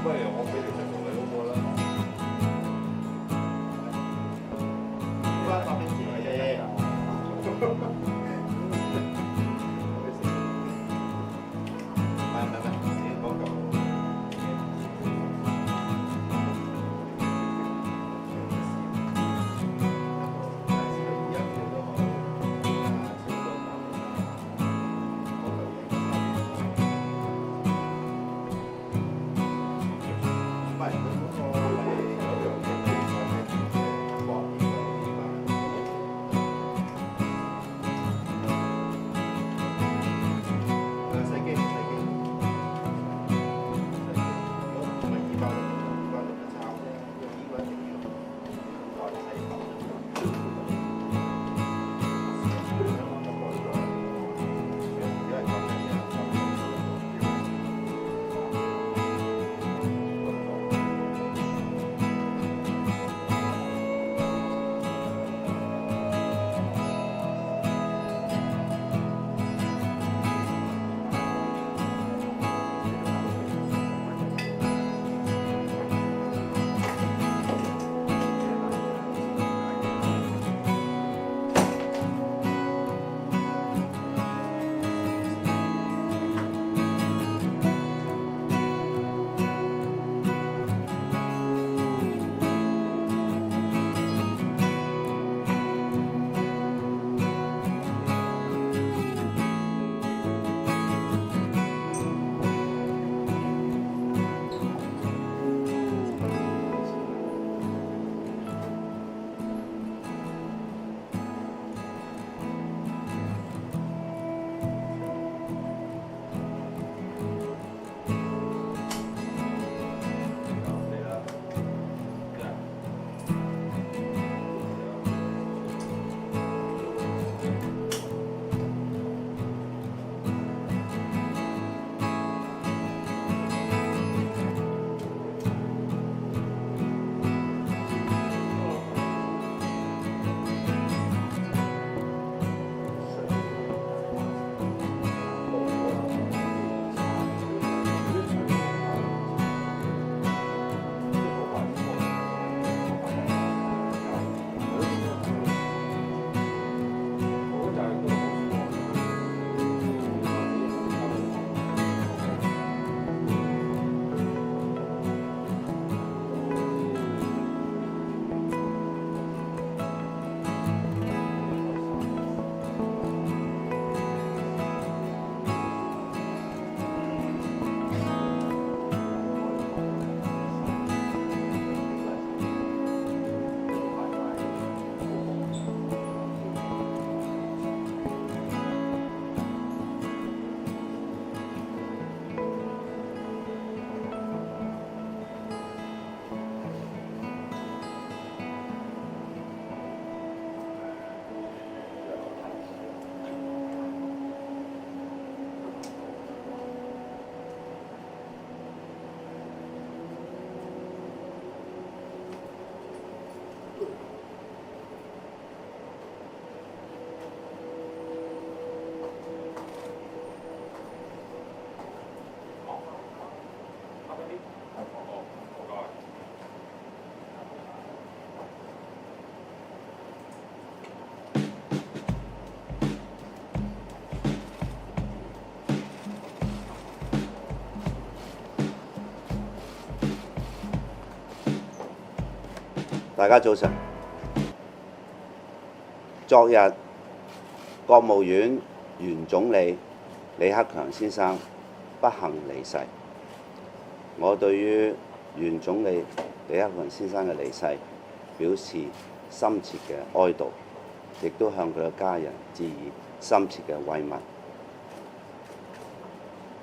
不如我俾條長同你好過啦。關發俾自己嘅。大家早晨。昨日，國務院原總理李克強先生不幸離世。我對於原總理李克強先生嘅離世表示深切嘅哀悼，亦都向佢嘅家人致以深切嘅慰問。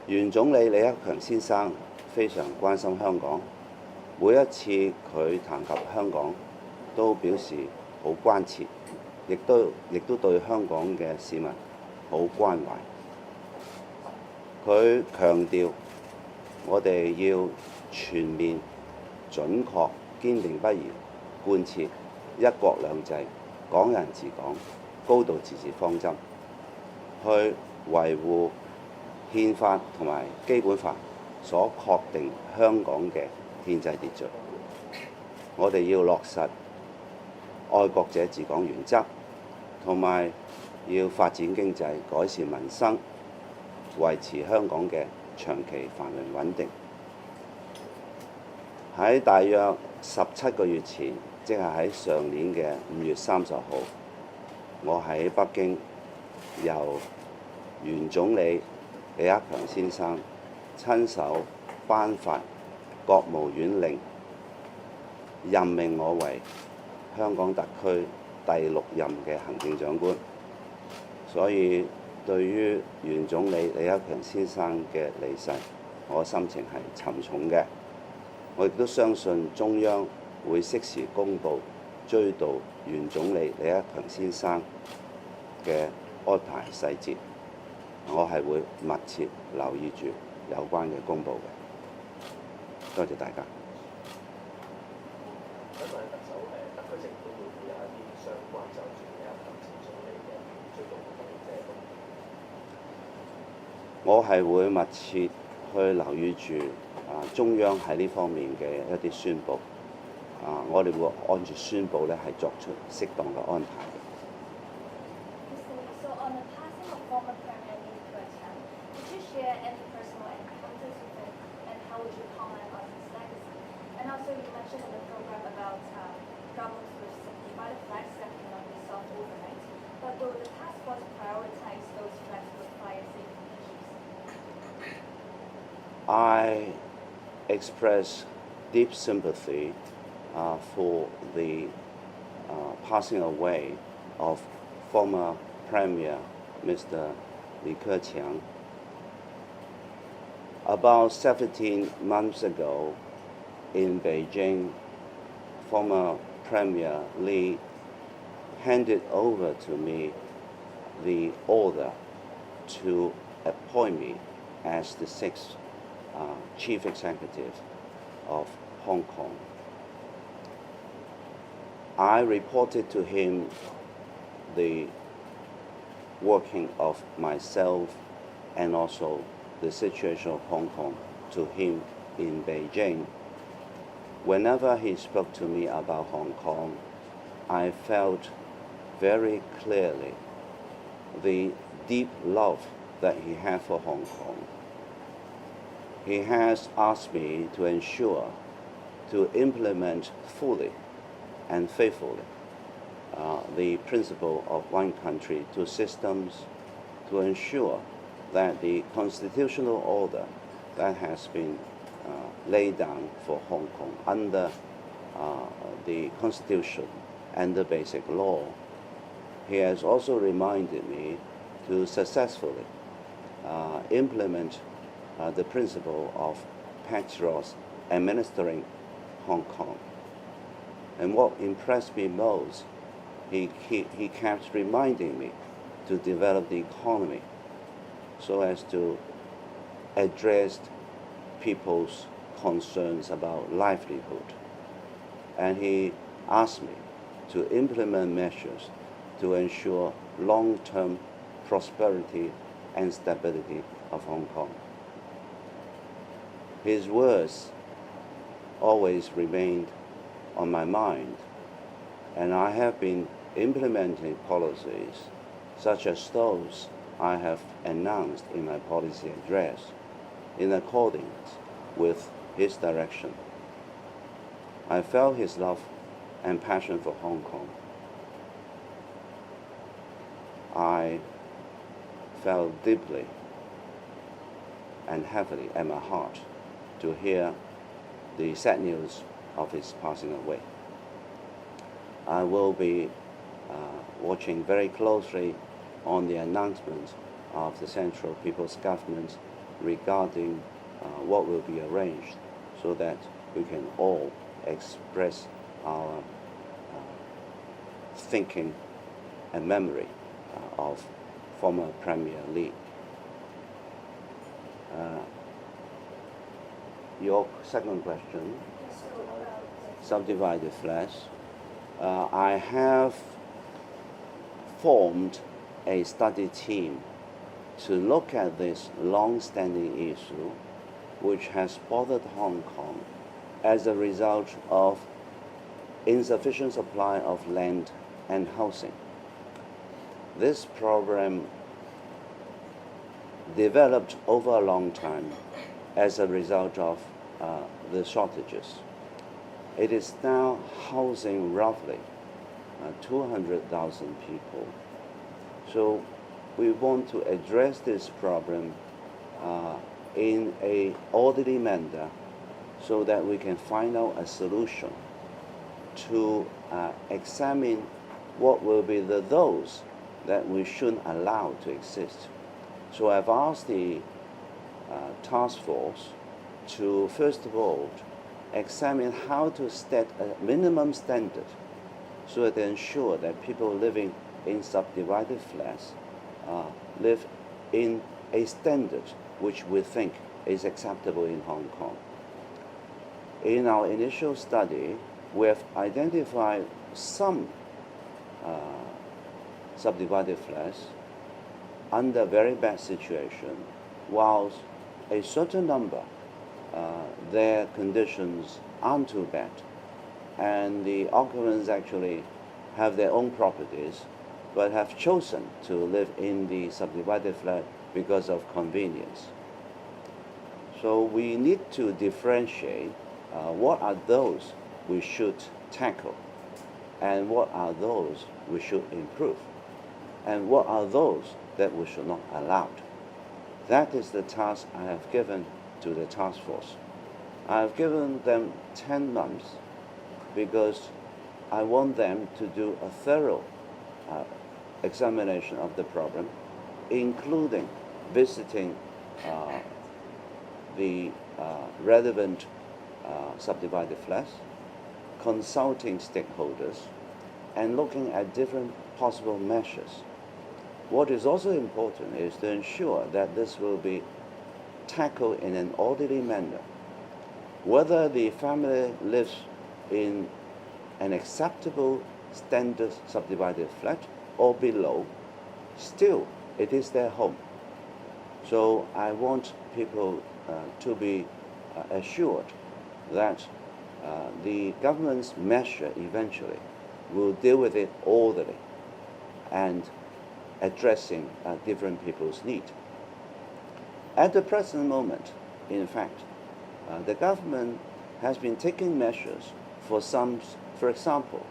原總理李克強先生非常關心香港，每一次佢談及香港，都表示好關切，亦都對香港嘅市民好關懷。佢強調，我哋要全面、準確、堅定不移貫徹一國兩制、港人治港、高度自治方針，去維護憲法同埋基本法所確定香港嘅憲制秩序。我哋要落實愛國者治港原則，同埋要發展經濟、改善民生，維持香港嘅長期繁榮穩定。喺大約17個月前，即係喺上年嘅5月30號，我喺北京由原總理李克強先生親手頒發國務院令，任命我為香港特區第6任嘅行政長官。所以對於原總理李克強先生嘅離世，我心情係沉重嘅。我亦都相信中央會適時公佈追悼原總理李克強先生嘅安排細節，我係會密切留意住有關嘅公佈嘅。多謝大家。想問特首，特區政府會唔會有一啲相關就住李克強前總理嘅追悼活動嘅動議？我係會密切去留意住中央喺呢方面嘅一啲宣佈。我哋會按住宣佈咧係作出適當嘅安排嘅。So on the passing of former Premier Li Keqiang, would you share any personal encounters with him, and how would you comment on his legacy? And also, you mentioned in the program about problems with simplify the flag stepping on be solved overnight, but will the task force prioritize those threats with fire safety issues? I express deep sympathy for the passing away of former Premier Mr. Li Keqiang. About 17 months ago in Beijing, former Premier Li handed over to me the order to appoint me as the 6th Chief Executive of Hong Kong. I reported to him the working of myself and also the situation of Hong Kong to him in Beijing. Whenever he spoke to me about Hong Kong, I felt very clearly the deep love that he had for Hong Kong. He has asked me to ensure to implement fully and faithfully the principle of one country, two systems, to ensure that the constitutional order that has been laid down for Hong Kong under the Constitution and the basic law. He has also reminded me to successfully implement the principle of Patriots administering Hong Kong. And what impressed me most, he kept reminding me to develop the economy so as to address people's concerns about livelihood. And he asked me to implement measures to ensure long-term prosperity and stability of Hong Kong. His words always remained on my mind, and I have been implementing policies such as those I have announced in my policy address in accordance with his direction. I felt his love and passion for Hong Kong. I felt deeply and heavily at my heart to hear the sad news of his passing away. I will be watching very closely on the announcement of the Central People's Government regarding what will be arranged so that we can all express our thinking and memory of former Premier Li. Your second question, subdivided flats. I have formed a study team to look at this long-standing issue which has bothered Hong Kong as a result of insufficient supply of land and housing. This problem developed over a long time as a result of the shortages. It is now housing roughly 200,000 people. So we want to address this problem in an orderly manner so that we can find out a solution to examine what will be those that we shouldn't allow to exist. So I've asked the task force to, first of all, examine how to set a minimum standard so to ensure that people living in subdivided flats live in a standard which we think is acceptable in Hong Kong. In our initial study, we have identified some subdivided flats under very bad situation, whilst a certain number, their conditions aren't too bad, and the occupants actually have their own properties, but have chosen to live in the subdivided flat because of convenience. So we need to differentiate what are those we should tackle, and what are those we should improve, and what are those that we should not allow. That is the task I have given to the task force. I have given them 10 months because I want them to do a thorough examination of the problem, including visiting the relevant subdivided flats, consulting stakeholders, and looking at different possible measures. What is also important is to ensure that this will be tackled in an orderly manner. Whether the family lives in an acceptable standard subdivided flat or below, still it is their home. So I want people to be assured that the government's measure eventually will deal with it orderly and addressing different people's needs. At the present moment, in fact, the government has been taking measures for some, for example,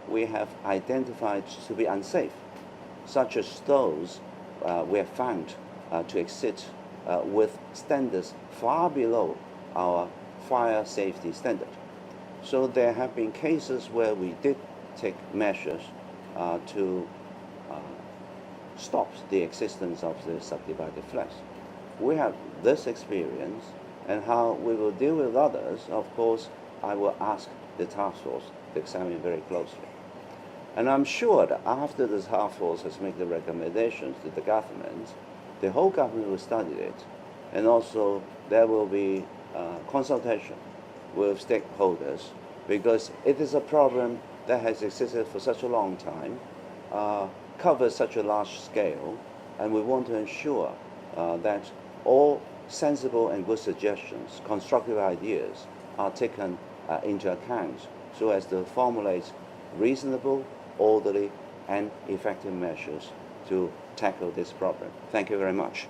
we have identified to be unsafe, such as those we have found to exist with standards far below our fire safety standard. So there have been cases where we did take measures to stop the existence of the subdivided flats. We have this experience, and how we will deal with others, of course, I will ask the task force to examine very closely. And I'm sure that after the task force has made the recommendations to the government, the whole government will study it, and also there will be consultation with stakeholders, because it is a problem that has existed for such a long time, covers such a large scale, and we want to ensure that all sensible and good suggestions, constructive ideas are taken into account so as to formulate reasonable, orderly, and effective measures to tackle this problem. Thank you very much.